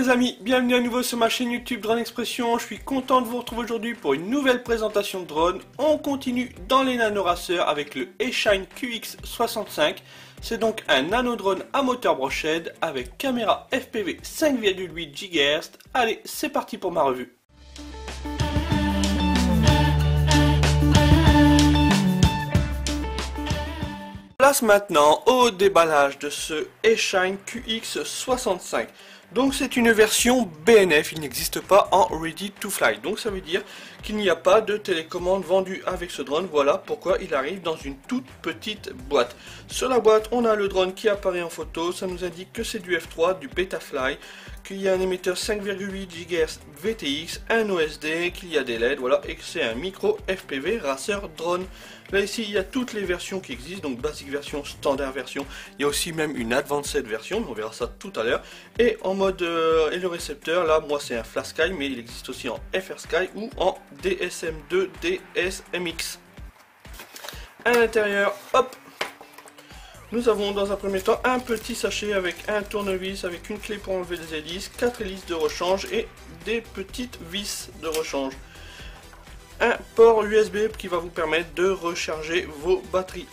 les amis, bienvenue à nouveau sur ma chaîne YouTube Drone Expression. Je suis content de vous retrouver aujourd'hui pour une nouvelle présentation de drone. On continue dans les nanoraceurs avec le Eachine QX65. C'est donc un nanodrone à moteur brochette avec caméra FPV 5,8 GHz. Allez, c'est parti pour ma revue. Place maintenant au déballage de ce Eachine QX65. Donc c'est une version BNF, il n'existe pas en Ready to Fly. Donc ça veut dire qu'il n'y a pas de télécommande vendue avec ce drone. Voilà pourquoi il arrive dans une toute petite boîte. Sur la boîte, on a le drone qui apparaît en photo. Ça nous indique que c'est du F3, du Betafly, qu'il y a un émetteur 5,8 GHz VTX, un OSD, qu'il y a des LED, voilà, et que c'est un micro FPV racer drone. Là ici, il y a toutes les versions qui existent, donc basic version, standard version. Il y a aussi même une advanced version, on verra ça tout à l'heure. Et en mode et le récepteur, là, moi c'est un FlashSky, mais il existe aussi en FrSky ou en DSM2 DSMX. À l'intérieur, hop, nous avons dans un premier temps un petit sachet avec un tournevis, avec une clé pour enlever les hélices, 4 hélices de rechange et des petites vis de rechange. Un port USB qui va vous permettre de recharger vos batteries.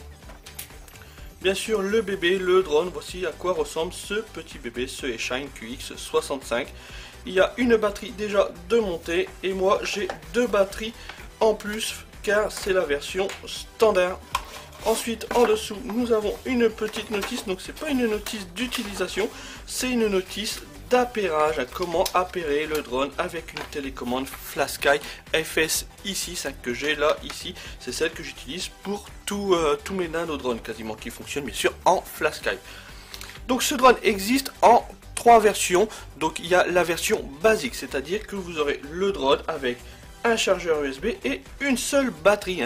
Bien sûr le bébé, le drone, voici à quoi ressemble ce petit bébé, ce Eachine QX65. Il y a une batterie déjà de montée et moi j'ai deux batteries en plus car c'est la version standard. Ensuite en dessous nous avons une petite notice, donc c'est pas une notice d'utilisation, c'est une notice d'appairage, à comment appairer le drone avec une télécommande FlashSky FS ici, celle que j'ai là ici, c'est celle que j'utilise pour tous mes nanodrones quasiment, qui fonctionnent bien sûr en FlashSky. Donc ce drone existe en trois versions. Donc il y a la version basique, c'est-à-dire que vous aurez le drone avec un chargeur USB et une seule batterie.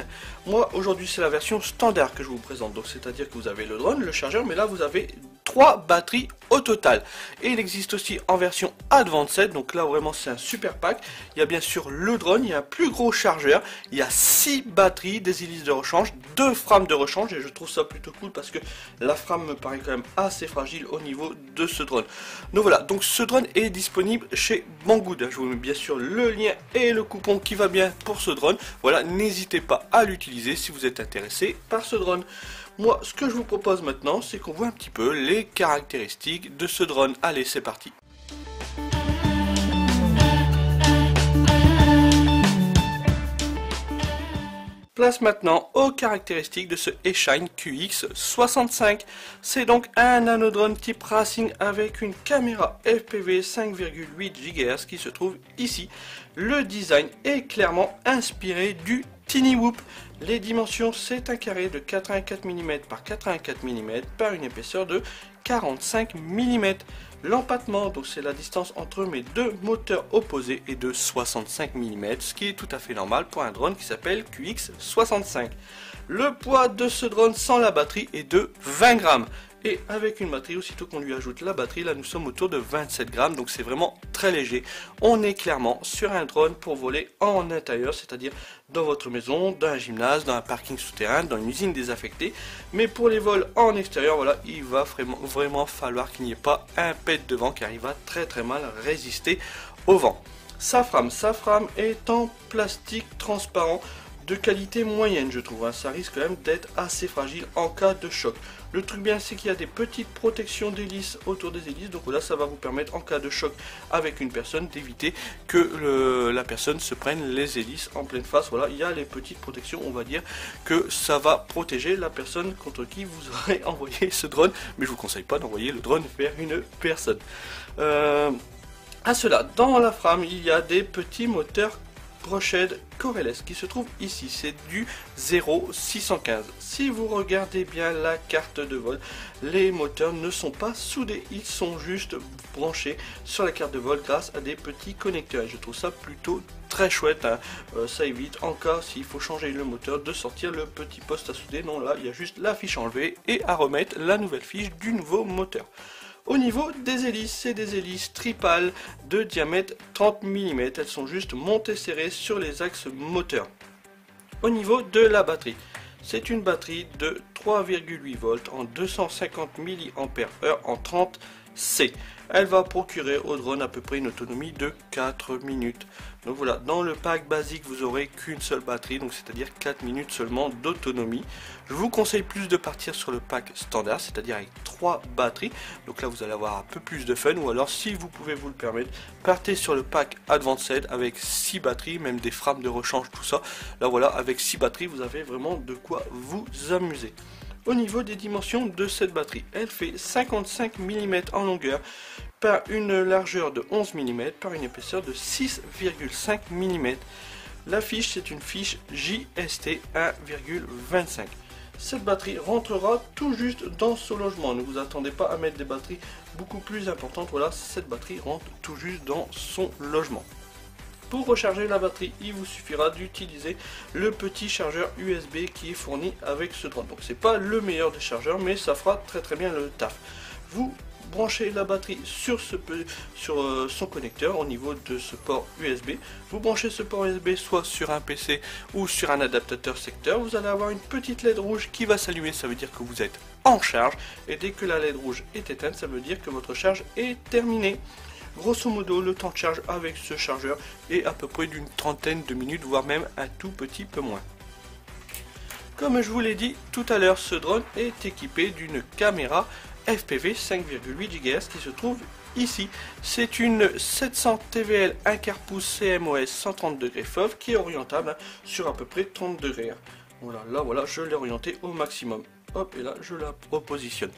Moi aujourd'hui c'est la version standard que je vous présente, donc c'est-à-dire que vous avez le drone, le chargeur, mais là vous avez 3 batteries au total. Et il existe aussi en version Advanced, donc là vraiment c'est un super pack. Il y a bien sûr le drone, il y a un plus gros chargeur, il y a 6 batteries, des hélices de rechange, 2 frames de rechange, et je trouve ça plutôt cool parce que la frame me paraît quand même assez fragile au niveau de ce drone. Donc voilà, donc ce drone est disponible chez Banggood. Je vous mets bien sûr le lien et le coupon qui va bien pour ce drone. Voilà, n'hésitez pas à l'utiliser si vous êtes intéressé par ce drone. Moi, ce que je vous propose maintenant, c'est qu'on voit un petit peu les caractéristiques de ce drone. Allez, c'est parti. Place maintenant aux caractéristiques de ce Eachine QX65. C'est donc un nanodrone type racing avec une caméra FPV 5,8 GHz qui se trouve ici. Le design est clairement inspiré du TinyWhoop. Les dimensions, c'est un carré de 84 mm par 84 mm par une épaisseur de 45 mm. L'empattement, donc c'est la distance entre mes deux moteurs opposés, est de 65 mm, ce qui est tout à fait normal pour un drone qui s'appelle QX65. Le poids de ce drone sans la batterie est de 20 grammes. Et avec une batterie, aussitôt qu'on lui ajoute la batterie, là nous sommes autour de 27 grammes, donc c'est vraiment très léger. On est clairement sur un drone pour voler en intérieur, c'est-à-dire dans votre maison, dans un gymnase, dans un parking souterrain, dans une usine désaffectée. Mais pour les vols en extérieur, voilà, il va vraiment falloir qu'il n'y ait pas un pet de vent, car il va très mal résister au vent. Sa frame est en plastique transparent de qualité moyenne, je trouve, ça risque quand même d'être assez fragile en cas de choc. Le truc bien, c'est qu'il y a des petites protections d'hélices autour des hélices, donc là ça va vous permettre en cas de choc avec une personne d'éviter que la personne se prenne les hélices en pleine face. Voilà, il y a les petites protections, on va dire que ça va protéger la personne contre qui vous aurez envoyé ce drone, mais je vous conseille pas d'envoyer le drone vers une personne. À cela, dans la frame, il y a des petits moteurs brochette Corelles qui se trouve ici, c'est du 0615. Si vous regardez bien la carte de vol, les moteurs ne sont pas soudés, ils sont juste branchés sur la carte de vol grâce à des petits connecteurs. Et je trouve ça plutôt très chouette, ça évite en cas s'il faut changer le moteur de sortir le petit poste à souder. Non, là il y a juste la fiche enlevée et à remettre la nouvelle fiche du nouveau moteur. Au niveau des hélices, c'est des hélices tripales de diamètre 30 mm. Elles sont juste montées serrées sur les axes moteurs. Au niveau de la batterie, c'est une batterie de 3,8 volts en 250 mAh en 30 C. Elle va procurer au drone à peu près une autonomie de 4 minutes. Donc voilà, dans le pack basique, vous aurez qu'une seule batterie, donc c'est-à-dire 4 minutes seulement d'autonomie. Je vous conseille plus de partir sur le pack standard, c'est-à-dire avec 3 batteries. Donc là, vous allez avoir un peu plus de fun, ou alors si vous pouvez vous le permettre, partez sur le pack Advanced avec 6 batteries, même des frames de rechange, tout ça. Là voilà, avec 6 batteries, vous avez vraiment de quoi vous amuser. Au niveau des dimensions de cette batterie, elle fait 55 mm en longueur par une largeur de 11 mm par une épaisseur de 6,5 mm. La fiche, c'est une fiche JST 1,25. Cette batterie rentrera tout juste dans ce logement. Ne vous attendez pas à mettre des batteries beaucoup plus importantes. Voilà, cette batterie rentre tout juste dans son logement. Pour recharger la batterie, il vous suffira d'utiliser le petit chargeur USB qui est fourni avec ce drone. Donc c'est pas le meilleur des chargeurs, mais ça fera très bien le taf. Vous branchez la batterie sur son connecteur au niveau de ce port USB. Vous branchez ce port USB soit sur un PC ou sur un adaptateur secteur. Vous allez avoir une petite LED rouge qui va s'allumer, ça veut dire que vous êtes en charge. Et dès que la LED rouge est éteinte, ça veut dire que votre charge est terminée. Grosso modo, le temps de charge avec ce chargeur est à peu près d'une trentaine de minutes, voire même un tout petit peu moins. Comme je vous l'ai dit tout à l'heure, ce drone est équipé d'une caméra FPV 5,8 GHz qui se trouve ici. C'est une 700 TVL 1/4 pouce CMOS 130 degrés FOV qui est orientable sur à peu près 30 degrés. Voilà, là voilà, je l'ai orienté au maximum. Hop, et là je la repositionne.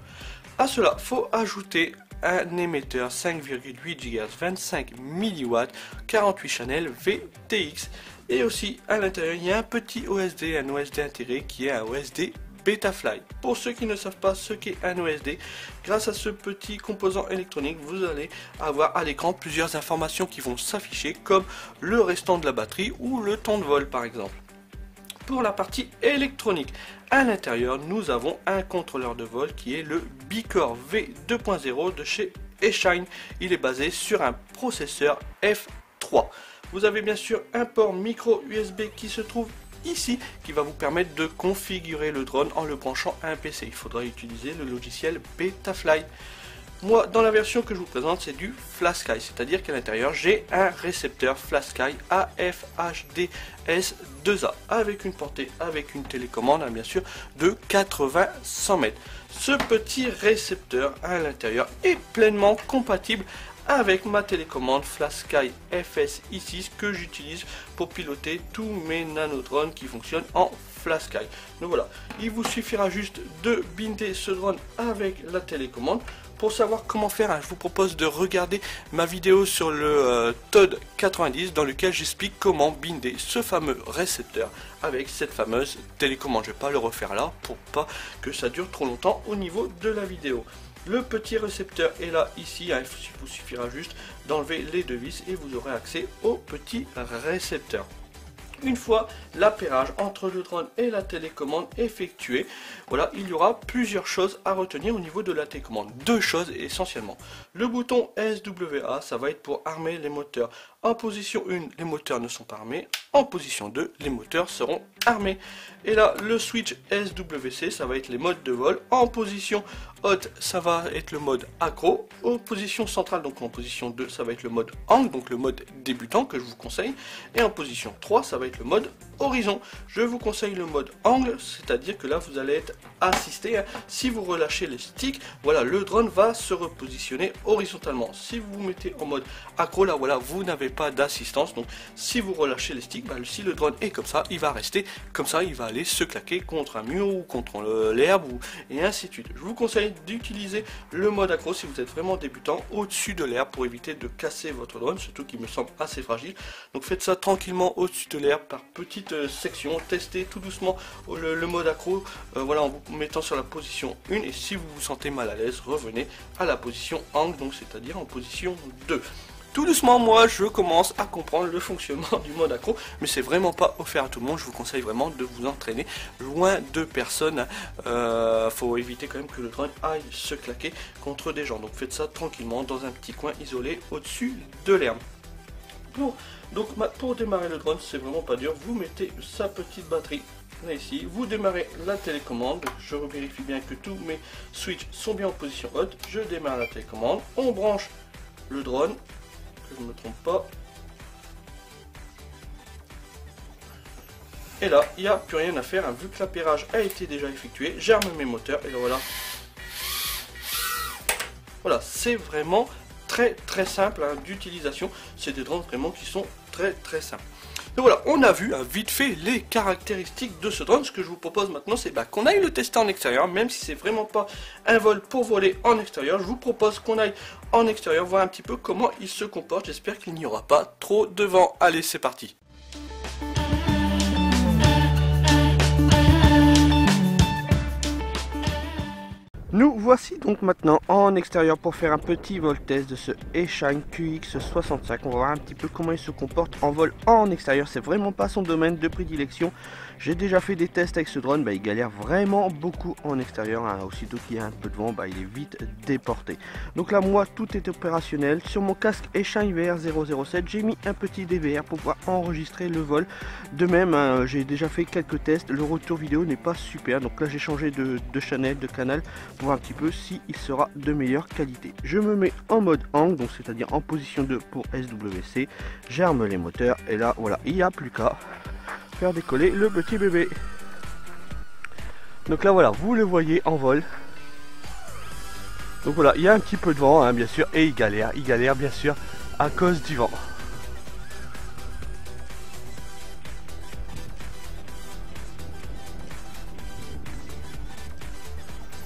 À cela, faut ajouter un émetteur 5,8 GHz 25 mW 48 channels VTX, et aussi à l'intérieur il y a un petit OSD, un OSD intégré qui est un OSD Betafly. Pour ceux qui ne savent pas ce qu'est un OSD, grâce à ce petit composant électronique, vous allez avoir à l'écran plusieurs informations qui vont s'afficher, comme le restant de la batterie ou le temps de vol par exemple. Pour la partie électronique, à l'intérieur, nous avons un contrôleur de vol qui est le Bicore V2.0 de chez Eshine. Il est basé sur un processeur F3. Vous avez bien sûr un port micro USB qui se trouve ici, qui va vous permettre de configurer le drone en le branchant à un PC. Il faudra utiliser le logiciel Betafly. Moi, dans la version que je vous présente, c'est du FlashSky, c'est-à-dire qu'à l'intérieur, j'ai un récepteur FlashSky AFHDS2A avec une portée, avec une télécommande, hein, bien sûr, de 80-100 mètres. Ce petit récepteur à l'intérieur est pleinement compatible avec ma télécommande FlashSky FSI6 que j'utilise pour piloter tous mes nanodrones qui fonctionnent en FlashSky. Donc voilà, il vous suffira juste de binder ce drone avec la télécommande. Pour savoir comment faire, hein, je vous propose de regarder ma vidéo sur le TOD 90 dans lequel j'explique comment binder ce fameux récepteur avec cette fameuse télécommande. Je ne vais pas le refaire là pour pas que ça dure trop longtemps au niveau de la vidéo. Le petit récepteur est là, ici, hein, il vous suffira juste d'enlever les deux vis et vous aurez accès au petit récepteur. Une fois l'appairage entre le drone et la télécommande effectué, voilà, il y aura plusieurs choses à retenir au niveau de la télécommande. Deux choses essentiellement. Le bouton SWA, ça va être pour armer les moteurs. En position 1, les moteurs ne sont pas armés. En position 2, les moteurs seront armés. Et là, le switch SWC, ça va être les modes de vol. En position haute, ça va être le mode accro. En position centrale, donc en position 2, ça va être le mode angle, donc le mode débutant que je vous conseille. Et en position 3, ça va être le mode horizon. Je vous conseille le mode angle, c'est-à-dire que là, vous allez être assisté. Hein. Si vous relâchez les sticks, voilà, le drone va se repositionner horizontalement. Si vous vous mettez en mode accro, là, voilà, vous n'avez pas d'assistance. Donc, si vous relâchez les sticks, bah, si le drone est comme ça, il va rester comme ça. Il va aller se claquer contre un mur ou contre l'herbe et ainsi de suite. Je vous conseille d'utiliser le mode accro si vous êtes vraiment débutant au-dessus de l'herbe pour éviter de casser votre drone, surtout qu'il me semble assez fragile. Donc, faites ça tranquillement au-dessus de l'herbe par petites sections. Testez tout doucement le mode accro, voilà, en vous mettant sur la position 1. Et si vous vous sentez mal à l'aise, revenez à la position angle, donc c'est-à-dire en position 2. Tout doucement, moi, je commence à comprendre le fonctionnement du mode accro, mais c'est vraiment pas offert à tout le monde. Je vous conseille vraiment de vous entraîner loin de personnes. Faut éviter quand même que le drone aille se claquer contre des gens. Donc faites ça tranquillement dans un petit coin isolé au-dessus de l'herbe. Pour démarrer le drone, c'est vraiment pas dur. Vous mettez sa petite batterie Là ici, vous démarrez la télécommande. Je vérifie bien que tous mes switches sont bien en position haute. Je démarre la télécommande. On branche le drone, que je ne me trompe pas. Et là, il n'y a plus rien à faire, hein, vu que l'appairage a été déjà effectué. J'arme mes moteurs et là, voilà. Voilà, c'est vraiment très simple hein, d'utilisation. C'est des drones vraiment qui sont très simples. Donc voilà, on a vu vite fait les caractéristiques de ce drone. Ce que je vous propose maintenant, c'est qu'on aille le tester en extérieur, même si c'est vraiment pas un vol pour voler en extérieur. Je vous propose qu'on aille en extérieur, voir un petit peu comment il se comporte. J'espère qu'il n'y aura pas trop de vent. Allez, c'est parti. Nous voici donc maintenant en extérieur pour faire un petit vol test de ce Eshine QX65. On va voir un petit peu comment il se comporte en vol en extérieur. C'est vraiment pas son domaine de prédilection. J'ai déjà fait des tests avec ce drone, il galère vraiment beaucoup en extérieur. Hein. Aussitôt qu'il y a un peu de vent, il est vite déporté. Donc là, moi, tout est opérationnel. Sur mon casque Eshine VR007, j'ai mis un petit DVR pour pouvoir enregistrer le vol. De même, hein, j'ai déjà fait quelques tests. Le retour vidéo n'est pas super. Donc là, j'ai changé de canal pour voir un petit peu si il sera de meilleure qualité. Je me mets en mode angle, donc c'est-à-dire en position 2 pour SWC. J'arme les moteurs et là, voilà, il n'y a plus qu'à faire décoller le petit bébé. Donc là voilà, vous le voyez en vol. Donc voilà, il y a un petit peu de vent hein, bien sûr, et il galère bien sûr à cause du vent.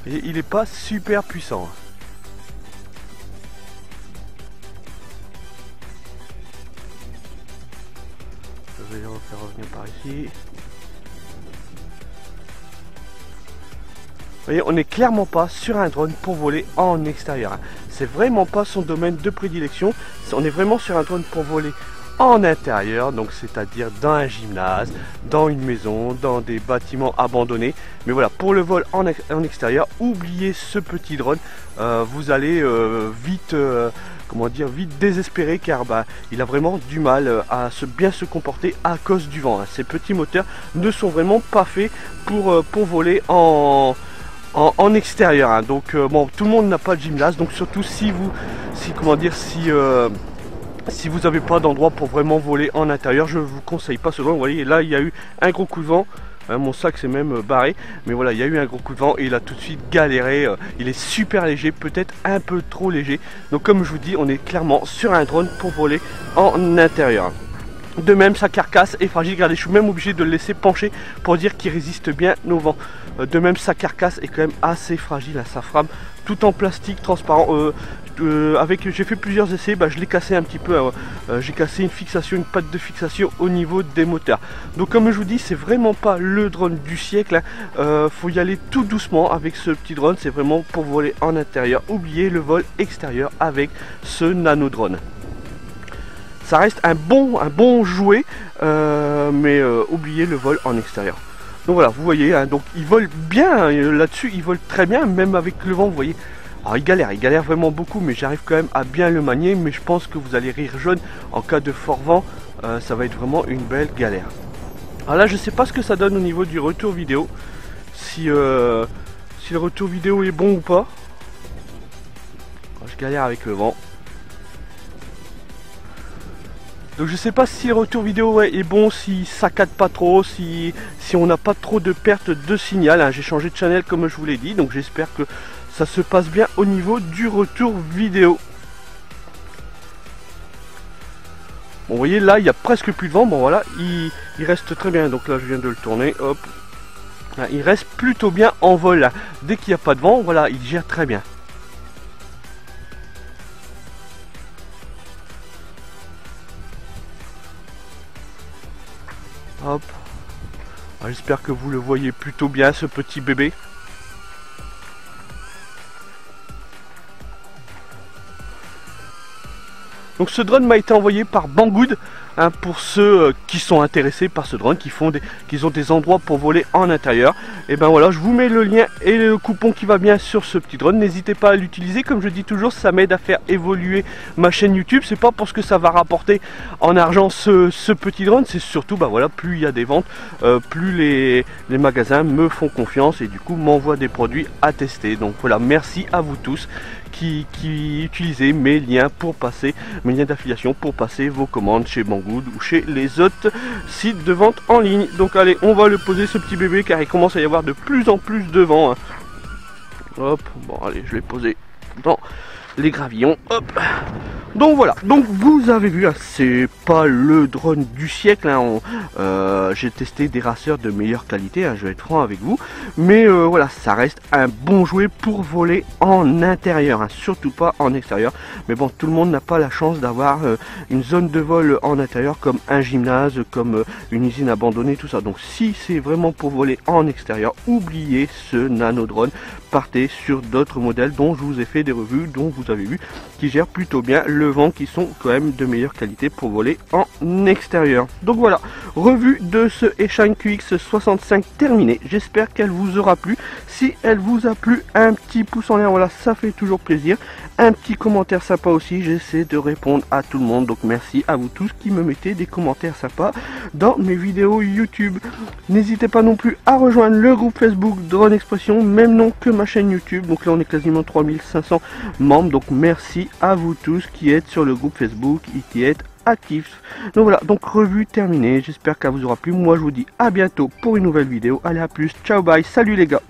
Et il n'est pas super puissant. Je vais le refaire revenir par ici. Vous voyez, on n'est clairement pas sur un drone pour voler en extérieur. C'est vraiment pas son domaine de prédilection. On est vraiment sur un drone pour voler en intérieur, donc c'est-à-dire dans un gymnase, dans une maison, dans des bâtiments abandonnés. Mais voilà, pour le vol en extérieur, oubliez ce petit drone. Vous allez vite vite désespéré, car il a vraiment du mal à bien se comporter à cause du vent. Ces petits moteurs ne sont vraiment pas faits pour voler en extérieur. Hein. Donc bon, tout le monde n'a pas de gymnase, donc surtout si vous n'avez pas d'endroit pour vraiment voler en intérieur, je vous conseille pas ce drone. Vous voyez, là il y a eu un gros coup de vent. Mon sac s'est même barré, mais voilà, il y a eu un gros coup de vent et il a tout de suite galéré. Il est super léger, peut-être un peu trop léger. Donc comme je vous dis, on est clairement sur un drone pour voler en intérieur. De même, sa carcasse est fragile. Regardez, je suis même obligé de le laisser pencher pour dire qu'il résiste bien au vent. De même, sa carcasse est quand même assez fragile. Hein, sa frame, tout en plastique transparent. J'ai fait plusieurs essais, je l'ai cassé un petit peu. J'ai cassé une patte de fixation au niveau des moteurs. Donc comme je vous dis, c'est vraiment pas le drone du siècle. Hein. Faut y aller tout doucement avec ce petit drone. C'est vraiment pour voler en intérieur. Oubliez le vol extérieur avec ce nano drone. Ça reste un bon jouet, mais oubliez le vol en extérieur. Donc voilà, vous voyez, hein, donc il vole bien hein, là-dessus, il vole très bien, même avec le vent, vous voyez. Alors il galère vraiment beaucoup, mais j'arrive quand même à bien le manier. Mais je pense que vous allez rire jaune en cas de fort vent, ça va être vraiment une belle galère. Alors là, je sais pas ce que ça donne au niveau du retour vidéo, si le retour vidéo est bon ou pas. Alors, je galère avec le vent. Donc je sais pas si le retour vidéo est bon, si ça saccade pas trop, si on n'a pas trop de perte de signal. Hein. J'ai changé de channel comme je vous l'ai dit, donc j'espère que ça se passe bien au niveau du retour vidéo. Bon, vous voyez là, il y a presque plus de vent. Bon voilà, il reste très bien. Donc là, je viens de le tourner. Hop, là, il reste plutôt bien en vol. Là. Dès qu'il n'y a pas de vent, voilà, il gère très bien. Hop. J'espère que vous le voyez plutôt bien, ce petit bébé. Donc ce drone m'a été envoyé par Banggood, hein, pour ceux qui sont intéressés par ce drone, qui ont des endroits pour voler en intérieur. Et ben voilà, je vous mets le lien et le coupon qui va bien sur ce petit drone. N'hésitez pas à l'utiliser, comme je dis toujours, ça m'aide à faire évoluer ma chaîne YouTube. C'est pas parce que ça va rapporter en argent ce petit drone, c'est surtout, bah voilà, plus il y a des ventes, plus les magasins me font confiance et du coup m'envoient des produits à tester. Donc voilà, merci à vous tous qui utilisez mes liens d'affiliation pour passer vos commandes chez Banggood ou chez les autres sites de vente en ligne. Donc allez, on va le poser ce petit bébé car il commence à y avoir de plus en plus de vent, hein. Hop, bon allez, je l'ai posé dans les gravillons, hop. Donc voilà, donc vous avez vu, hein, c'est pas le drone du siècle, hein, j'ai testé des raceurs de meilleure qualité, hein, je vais être franc avec vous, mais voilà, ça reste un bon jouet pour voler en intérieur, hein, surtout pas en extérieur. Mais bon, tout le monde n'a pas la chance d'avoir une zone de vol en intérieur comme un gymnase, comme une usine abandonnée, tout ça. Donc si c'est vraiment pour voler en extérieur, oubliez ce nano drone, partez sur d'autres modèles dont je vous ai fait des revues, dont vous avez vu qui gèrent plutôt bien le vent, qui sont quand même de meilleure qualité pour voler en extérieur. Donc voilà, revue de ce Eshine QX65 terminée. J'espère qu'elle vous aura plu. Si elle vous a plu, un petit pouce en l'air, voilà, ça fait toujours plaisir. Un petit commentaire sympa aussi, j'essaie de répondre à tout le monde. Donc merci à vous tous qui me mettez des commentaires sympas dans mes vidéos YouTube. N'hésitez pas non plus à rejoindre le groupe Facebook Drone Expression, même nom que ma chaîne YouTube. Donc là on est quasiment 3500 membres. Donc merci à vous tous qui êtes sur le groupe Facebook et qui êtes actifs. Donc voilà, donc revue terminée. J'espère qu'elle vous aura plu. Moi je vous dis à bientôt pour une nouvelle vidéo. Allez, à plus, ciao, bye, salut les gars.